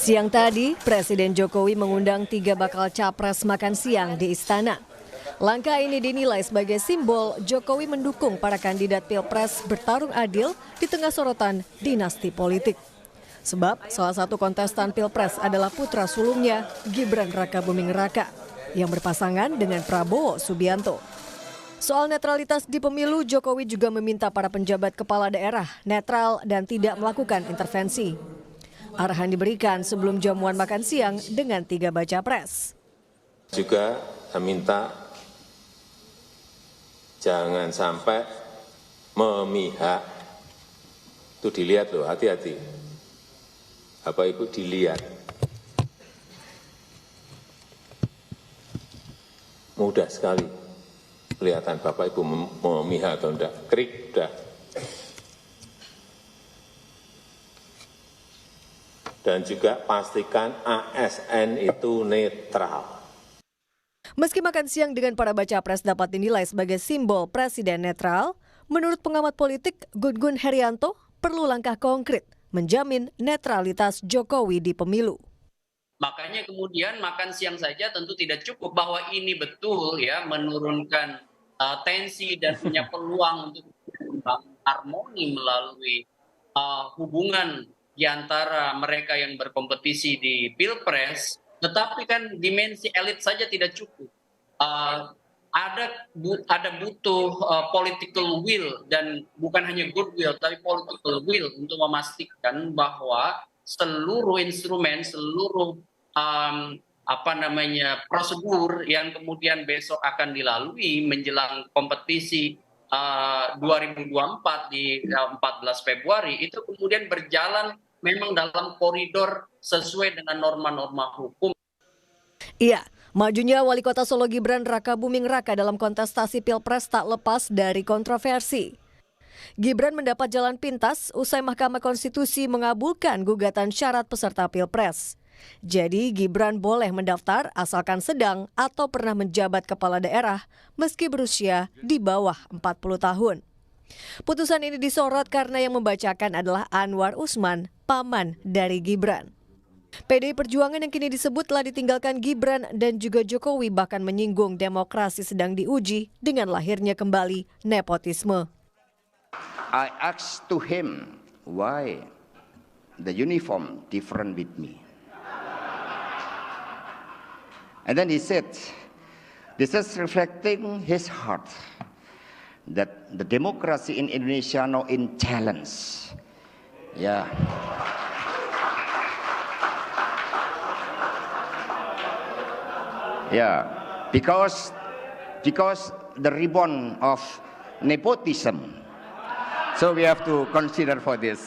Siang tadi, Presiden Jokowi mengundang 3 bakal capres makan siang di istana. Langkah ini dinilai sebagai simbol Jokowi mendukung para kandidat Pilpres bertarung adil di tengah sorotan dinasti politik. Sebab salah satu kontestan Pilpres adalah putra sulungnya, Gibran Rakabuming Raka, yang berpasangan dengan Prabowo Subianto. Soal netralitas di pemilu, Jokowi juga meminta para penjabat kepala daerah netral dan tidak melakukan intervensi. Arahan diberikan sebelum jamuan makan siang dengan 3 baca pres. Juga saya minta jangan sampai memihak. Itu dilihat loh, hati-hati. Bapak Ibu dilihat. Mudah sekali kelihatan Bapak Ibu memihak atau enggak. Krik, udah. Dan juga pastikan ASN itu netral. Meski makan siang dengan para baca pres dapat dinilai sebagai simbol presiden netral, menurut pengamat politik Gun-Gun Herianto perlu langkah konkret menjamin netralitas Jokowi di pemilu. Makanya kemudian makan siang saja tentu tidak cukup, bahwa ini betul ya menurunkan tensi dan punya peluang untuk harmoni melalui hubungan di antara mereka yang berkompetisi di Pilpres, tetapi kan dimensi elit saja tidak cukup. Ada butuh political will, dan bukan hanya goodwill tapi political will untuk memastikan bahwa seluruh instrumen, seluruh prosedur yang kemudian besok akan dilalui menjelang kompetisi 2024 di 14 Februari itu kemudian berjalan memang dalam koridor sesuai dengan norma-norma hukum. Iya, majunya Wali Kota Solo Gibran Rakabuming Raka dalam kontestasi Pilpres tak lepas dari kontroversi. Gibran mendapat jalan pintas usai Mahkamah Konstitusi mengabulkan gugatan syarat peserta Pilpres. Jadi Gibran boleh mendaftar asalkan sedang atau pernah menjabat kepala daerah meski berusia di bawah 40 tahun. Putusan ini disorot karena yang membacakan adalah Anwar Usman, paman dari Gibran. PDI Perjuangan yang kini disebut telah ditinggalkan Gibran dan juga Jokowi bahkan menyinggung demokrasi sedang diuji dengan lahirnya kembali nepotisme. I asked to him why the uniform different with me. And then he said, this is reflecting his heart that the democracy in Indonesia now in challenge. Yeah. Yeah, because the ribbon of nepotism. So we have to consider for this.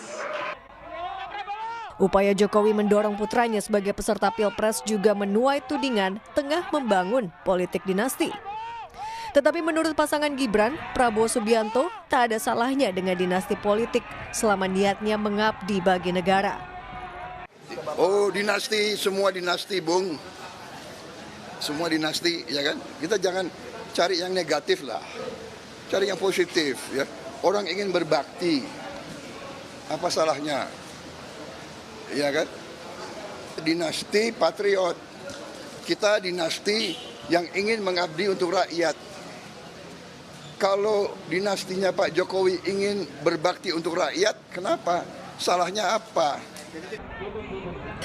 Upaya Jokowi mendorong putranya sebagai peserta Pilpres juga menuai tudingan tengah membangun politik dinasti. Tetapi menurut pasangan Gibran, Prabowo Subianto tak ada salahnya dengan dinasti politik selama niatnya mengabdi bagi negara. Oh, dinasti, semua dinasti, Bung. Semua dinasti, ya kan? Kita jangan cari yang negatif lah. Cari yang positif, ya. Orang ingin berbakti. Apa salahnya? Ya kan? Dinasti patriot. Kita dinasti yang ingin mengabdi untuk rakyat. Kalau dinastinya Pak Jokowi ingin berbakti untuk rakyat, kenapa? Salahnya apa?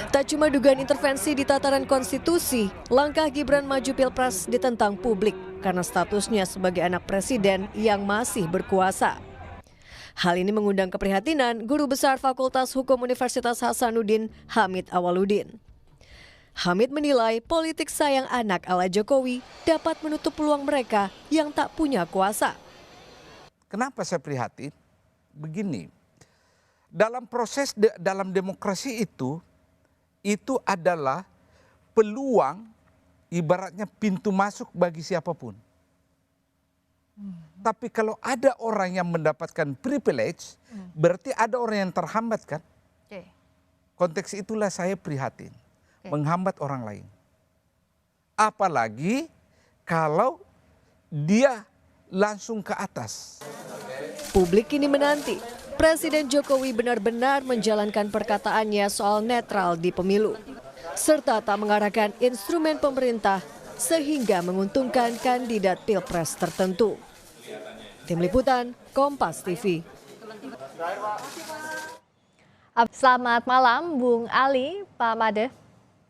Tak cuma dugaan intervensi di tataran konstitusi, langkah Gibran maju Pilpres ditentang publik karena statusnya sebagai anak presiden yang masih berkuasa. Hal ini mengundang keprihatinan Guru Besar Fakultas Hukum Universitas Hasanuddin, Hamid Awaludin. Hamid menilai politik sayang anak ala Jokowi dapat menutup peluang mereka yang tak punya kuasa. Kenapa saya prihatin? Begini, dalam proses dalam demokrasi itu adalah peluang, ibaratnya pintu masuk bagi siapapun. Tapi kalau ada orang yang mendapatkan privilege, berarti ada orang yang terhambat kan? Konteks itulah saya prihatin, menghambat orang lain. Apalagi kalau dia langsung ke atas. Publik kini menanti Presiden Jokowi benar-benar menjalankan perkataannya soal netral di pemilu, serta tak mengarahkan instrumen pemerintah sehingga menguntungkan kandidat pilpres tertentu. Tim Liputan, Kompas TV. Selamat malam, Bung Ali, Pak Made.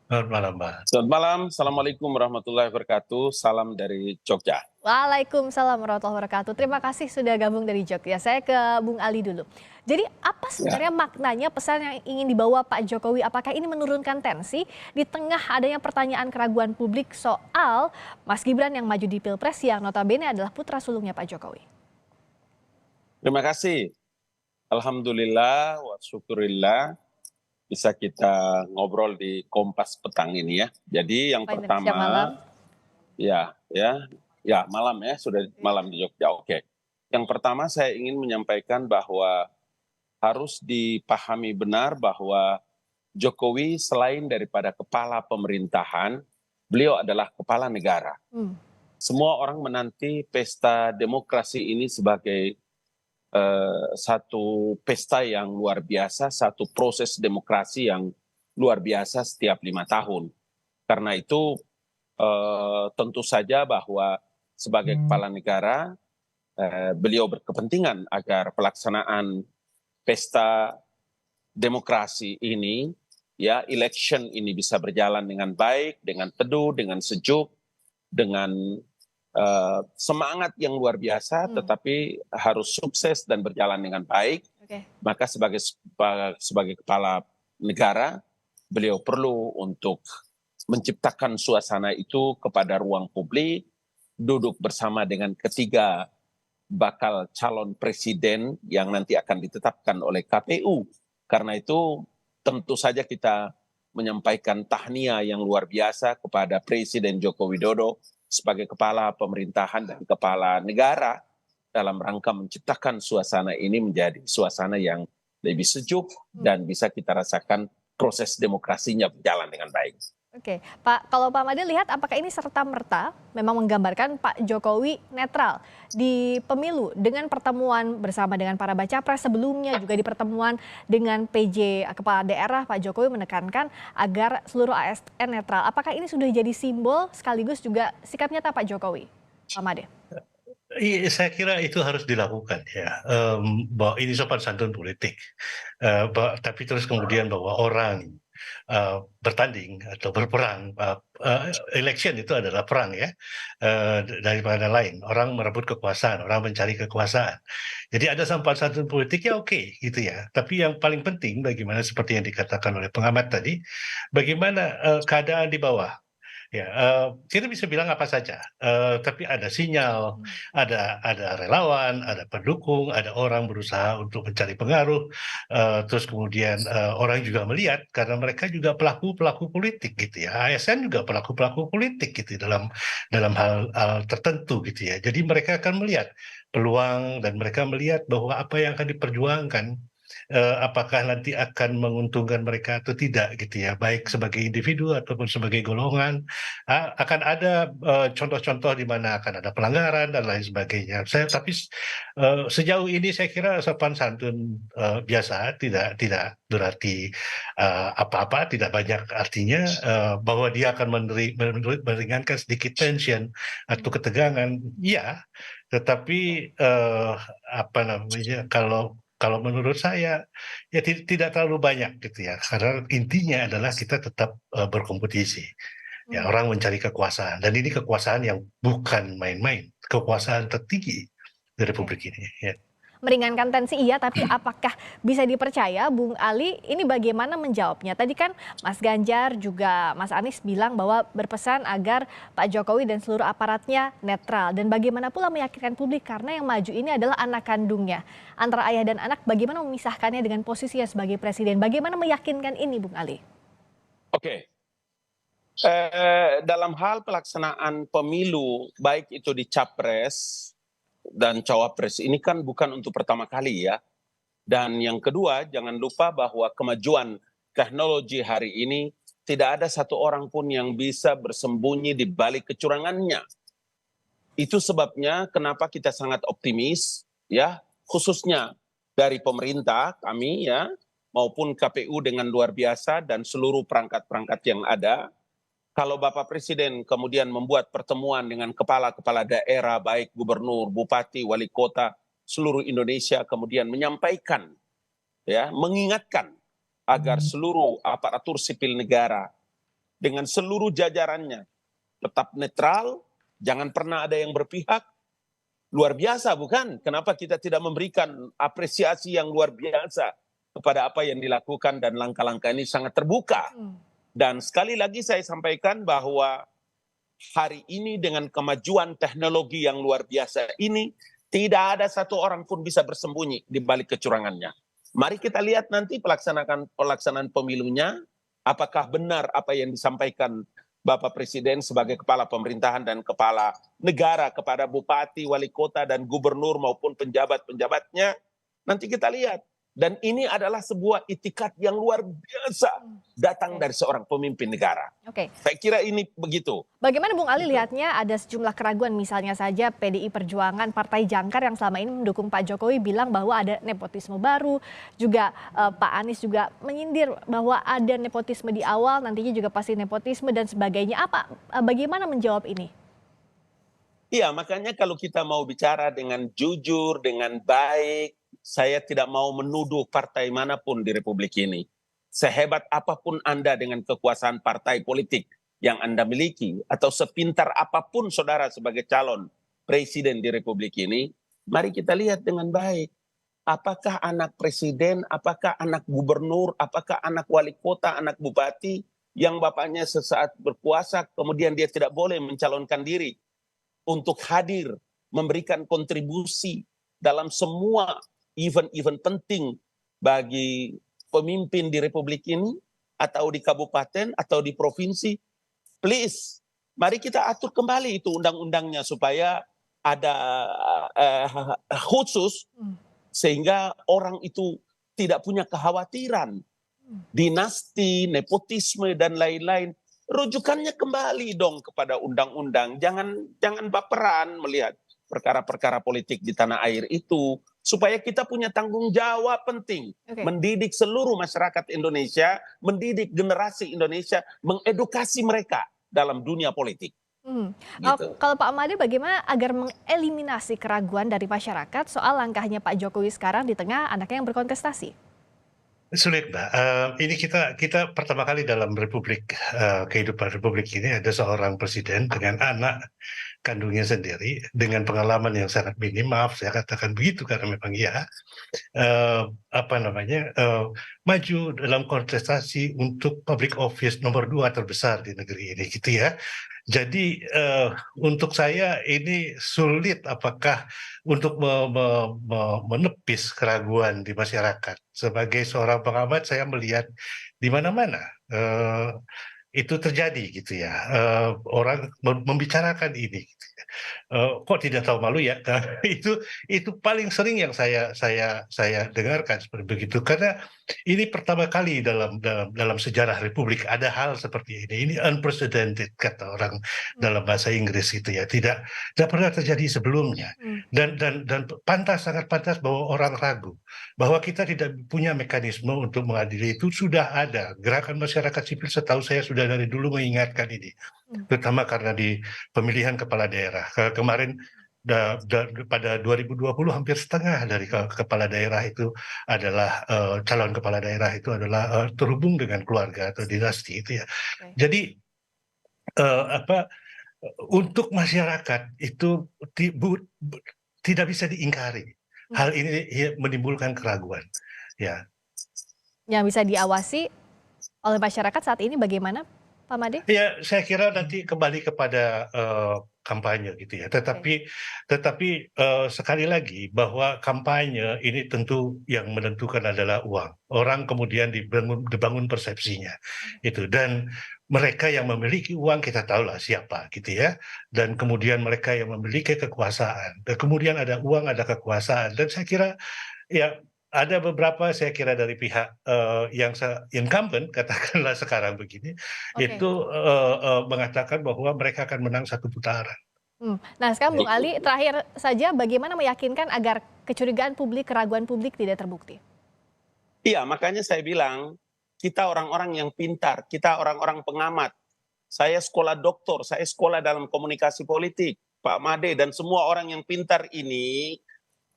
Selamat malam, Mbak. Selamat malam, Assalamualaikum warahmatullahi wabarakatuh. Salam dari Jogja. Waalaikumsalam warahmatullahi wabarakatuh. Terima kasih sudah gabung dari Jogja. Saya ke Bung Ali dulu. Jadi apa sebenarnya maknanya pesan yang ingin dibawa Pak Jokowi? Apakah ini menurunkan tensi di tengah adanya pertanyaan keraguan publik soal Mas Gibran yang maju di Pilpres yang notabene adalah putra sulungnya Pak Jokowi? Terima kasih. Alhamdulillah wa syukurillah bisa kita ngobrol di Kompas petang ini ya. Jadi yang pertama, malam. ya malam ya, sudah malam di Jogja. Oke. Yang pertama saya ingin menyampaikan bahwa harus dipahami benar bahwa Jokowi selain daripada kepala pemerintahan, beliau adalah kepala negara. Semua orang menanti pesta demokrasi ini sebagai satu pesta yang luar biasa, satu proses demokrasi yang luar biasa setiap 5 tahun. Karena itu tentu saja bahwa sebagai kepala negara, beliau berkepentingan agar pelaksanaan pesta demokrasi ini, ya election ini bisa berjalan dengan baik, dengan teduh, dengan sejuk, dengan semangat yang luar biasa, tetapi harus sukses dan berjalan dengan baik. Maka sebagai kepala negara, beliau perlu untuk menciptakan suasana itu kepada ruang publik, duduk bersama dengan ketiga bakal calon presiden yang nanti akan ditetapkan oleh KPU. Karena itu tentu saja kita menyampaikan tahniah yang luar biasa kepada Presiden Joko Widodo sebagai kepala pemerintahan dan kepala negara dalam rangka menciptakan suasana ini menjadi suasana yang lebih sejuk dan bisa kita rasakan proses demokrasinya berjalan dengan baik. Oke, Pak, kalau Pak Made lihat apakah ini serta-merta memang menggambarkan Pak Jokowi netral di pemilu dengan pertemuan bersama dengan para baca pres sebelumnya, juga di pertemuan dengan PJ kepala daerah Pak Jokowi menekankan agar seluruh ASN netral. Apakah ini sudah jadi simbol sekaligus juga sikap nyata Pak Jokowi, Pak Made? Iya, saya kira itu harus dilakukan ya, bahwa ini sopan santun politik, tapi terus kemudian bahwa orang bertanding atau berperang, election itu adalah perang ya, daripada lain. Orang merebut kekuasaan, orang mencari kekuasaan. Jadi ada sopan santun politik ya oke, gitu ya. Tapi yang paling penting bagaimana seperti yang dikatakan oleh pengamat tadi, bagaimana keadaan di bawah. Ya, kita bisa bilang apa saja, tapi ada sinyal, ada relawan, ada pendukung, ada orang berusaha untuk mencari pengaruh, terus kemudian orang juga melihat karena mereka juga pelaku politik gitu ya, ASN juga pelaku politik gitu dalam hal tertentu gitu ya. Jadi mereka akan melihat peluang dan mereka melihat bahwa apa yang akan diperjuangkan apakah nanti akan menguntungkan mereka atau tidak gitu ya, baik sebagai individu ataupun sebagai golongan. Akan ada contoh-contoh di mana akan ada pelanggaran dan lain sebagainya. Tapi sejauh ini saya kira sopan santun biasa, tidak berarti apa-apa, tidak banyak artinya, bahwa dia akan meringankan sedikit tension atau ketegangan, ya. Tetapi apa namanya, kalau menurut saya ya tidak terlalu banyak gitu ya, karena intinya adalah kita tetap berkompetisi. Ya, orang mencari kekuasaan dan ini kekuasaan yang bukan main-main, kekuasaan tertinggi di Republik ini. Ya. Meringankan tensi iya, tapi apakah bisa dipercaya Bung Ali ini bagaimana menjawabnya? Tadi kan Mas Ganjar juga Mas Anies bilang bahwa berpesan agar Pak Jokowi dan seluruh aparatnya netral. Dan bagaimana pula meyakinkan publik karena yang maju ini adalah anak kandungnya. Antara ayah dan anak, bagaimana memisahkannya dengan posisinya sebagai presiden? Bagaimana meyakinkan ini Bung Ali? Oke. Dalam hal pelaksanaan pemilu, baik itu di Capres dan Cawapres, ini kan bukan untuk pertama kali ya. Dan yang kedua, jangan lupa bahwa kemajuan teknologi hari ini tidak ada satu orang pun yang bisa bersembunyi di balik kecurangannya. Itu sebabnya kenapa kita sangat optimis ya, khususnya dari pemerintah kami ya maupun KPU dengan luar biasa dan seluruh perangkat-perangkat yang ada. Kalau Bapak Presiden kemudian membuat pertemuan dengan kepala-kepala daerah, baik gubernur, bupati, wali kota, seluruh Indonesia, kemudian menyampaikan, ya, mengingatkan agar seluruh aparatur sipil negara dengan seluruh jajarannya tetap netral, jangan pernah ada yang berpihak. Luar biasa bukan? Kenapa kita tidak memberikan apresiasi yang luar biasa kepada apa yang dilakukan dan langkah-langkah ini sangat terbuka. Dan sekali lagi saya sampaikan bahwa hari ini dengan kemajuan teknologi yang luar biasa ini, tidak ada satu orang pun bisa bersembunyi di balik kecurangannya. Mari kita lihat nanti pelaksanaan pemilunya, apakah benar apa yang disampaikan Bapak Presiden sebagai kepala pemerintahan dan kepala negara kepada bupati, wali kota, dan gubernur maupun penjabat-penjabatnya. Nanti kita lihat. Dan ini adalah sebuah itikat yang luar biasa datang dari seorang pemimpin negara. Oke. Saya kira ini begitu. Bagaimana Bung Ali lihatnya ada sejumlah keraguan, misalnya saja PDI Perjuangan, Partai Jangkar yang selama ini mendukung Pak Jokowi bilang bahwa ada nepotisme baru, juga Pak Anies juga menyindir bahwa ada nepotisme di awal, nantinya juga pasti nepotisme dan sebagainya. Bagaimana menjawab ini? Iya, makanya kalau kita mau bicara dengan jujur, dengan baik, saya tidak mau menuduh partai manapun di Republik ini. Sehebat apapun Anda dengan kekuasaan partai politik yang Anda miliki, atau sepintar apapun saudara sebagai calon presiden di Republik ini, mari kita lihat dengan baik. Apakah anak presiden, apakah anak gubernur, apakah anak wali kota, anak bupati, yang bapaknya sesaat berkuasa, kemudian dia tidak boleh mencalonkan diri untuk hadir, memberikan kontribusi dalam semua event-event penting bagi pemimpin di Republik ini, atau di kabupaten, atau di provinsi. Please, mari kita atur kembali itu undang-undangnya supaya ada khusus, sehingga orang itu tidak punya kekhawatiran. Dinasti, nepotisme, dan lain-lain. Rujukannya kembali dong kepada undang-undang. Jangan baperan melihat perkara-perkara politik di tanah air itu, supaya kita punya tanggung jawab penting, mendidik seluruh masyarakat Indonesia, mendidik generasi Indonesia, mengedukasi mereka dalam dunia politik. Gitu. Kalau Pak Made, bagaimana agar mengeliminasi keraguan dari masyarakat soal langkahnya Pak Jokowi sekarang di tengah anaknya yang berkontestasi? Sulit, Mbak. Ini kita pertama kali dalam kehidupan Republik ini ada seorang presiden dengan anak kandungnya sendiri dengan pengalaman yang sangat minim, maaf saya katakan begitu karena memang maju dalam kontestasi untuk public office nomor 2 terbesar di negeri ini gitu ya. Jadi untuk saya ini sulit apakah untuk menepis keraguan di masyarakat. Sebagai seorang pengamat saya melihat di mana-mana itu terjadi gitu ya, orang membicarakan ini gitu ya. Kok tidak tahu malu ya? Itu paling sering yang saya dengarkan seperti begitu, karena ini pertama kali dalam sejarah Republik ada hal seperti ini unprecedented kata orang dalam bahasa Inggris gitu ya, tidak pernah terjadi sebelumnya. Dan sangat pantas bahwa orang ragu bahwa kita tidak punya mekanisme untuk mengadili itu. Sudah ada gerakan masyarakat sipil, setahu saya sudah dari dulu mengingatkan ini, terutama karena di pemilihan kepala daerah kemarin. Pada 2020 hampir setengah dari kepala daerah itu adalah calon kepala daerah itu adalah terhubung dengan keluarga atau dinasti itu ya. Jadi untuk masyarakat itu tidak bisa diingkari. Hal ini menimbulkan keraguan ya. Yang bisa diawasi oleh masyarakat saat ini bagaimana, Pak Made? Ya, saya kira nanti kembali kepada kampanye gitu ya. Tetapi sekali lagi bahwa kampanye ini tentu yang menentukan adalah uang. Orang kemudian dibangun persepsinya itu, dan mereka yang memiliki uang kita tahulah siapa gitu ya. Dan kemudian mereka yang memiliki kekuasaan. Dan kemudian ada uang, ada kekuasaan. Dan saya kira ya ada beberapa saya kira dari pihak yang incumbent katakanlah sekarang begini itu mengatakan bahwa mereka akan menang satu putaran. Nah sekarang Bung Ali, terakhir saja bagaimana meyakinkan agar kecurigaan publik, keraguan publik tidak terbukti? Iya, makanya saya bilang kita orang-orang yang pintar, kita orang-orang pengamat. Saya sekolah doktor, saya sekolah dalam komunikasi politik, Pak Made dan semua orang yang pintar ini,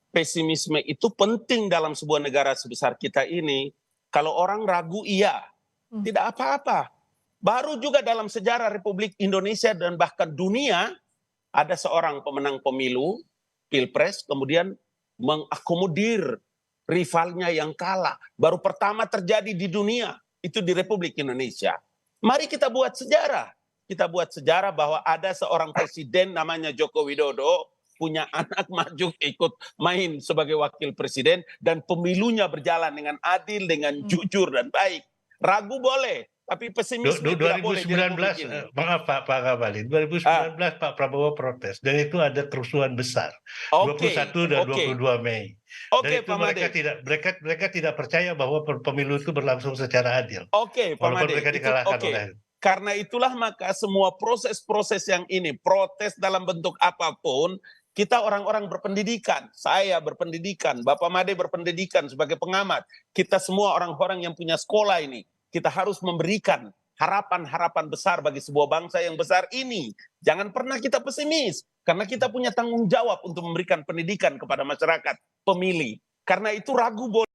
pesimisme itu penting dalam sebuah negara sebesar kita ini. Kalau orang ragu, iya, tidak apa-apa. Baru juga dalam sejarah Republik Indonesia dan bahkan dunia, ada seorang pemenang pemilu, pilpres, kemudian mengakomodir rivalnya yang kalah. Baru pertama terjadi di dunia, itu di Republik Indonesia. Mari kita buat sejarah. Kita buat sejarah bahwa ada seorang presiden namanya Joko Widodo, punya anak maju ikut main sebagai wakil presiden, dan pemilunya berjalan dengan adil, dengan jujur dan baik. Ragu boleh, tapi pesimisme tidak boleh. 2019, maaf Pak Ngabalin, 2019 Pak Prabowo protes dan itu ada kerusuhan besar, 21 dan 22 Mei. Dan itu mereka tidak percaya bahwa pemilu itu berlangsung secara adil. Walaupun mereka dikalahkan oleh. Karena itulah maka semua proses-proses yang ini, protes dalam bentuk apapun, kita orang-orang berpendidikan, saya berpendidikan, Bapak Made berpendidikan sebagai pengamat, kita semua orang-orang yang punya sekolah ini, kita harus memberikan harapan-harapan besar bagi sebuah bangsa yang besar ini. Jangan pernah kita pesimis, karena kita punya tanggung jawab untuk memberikan pendidikan kepada masyarakat pemilih. Karena itu ragu boleh.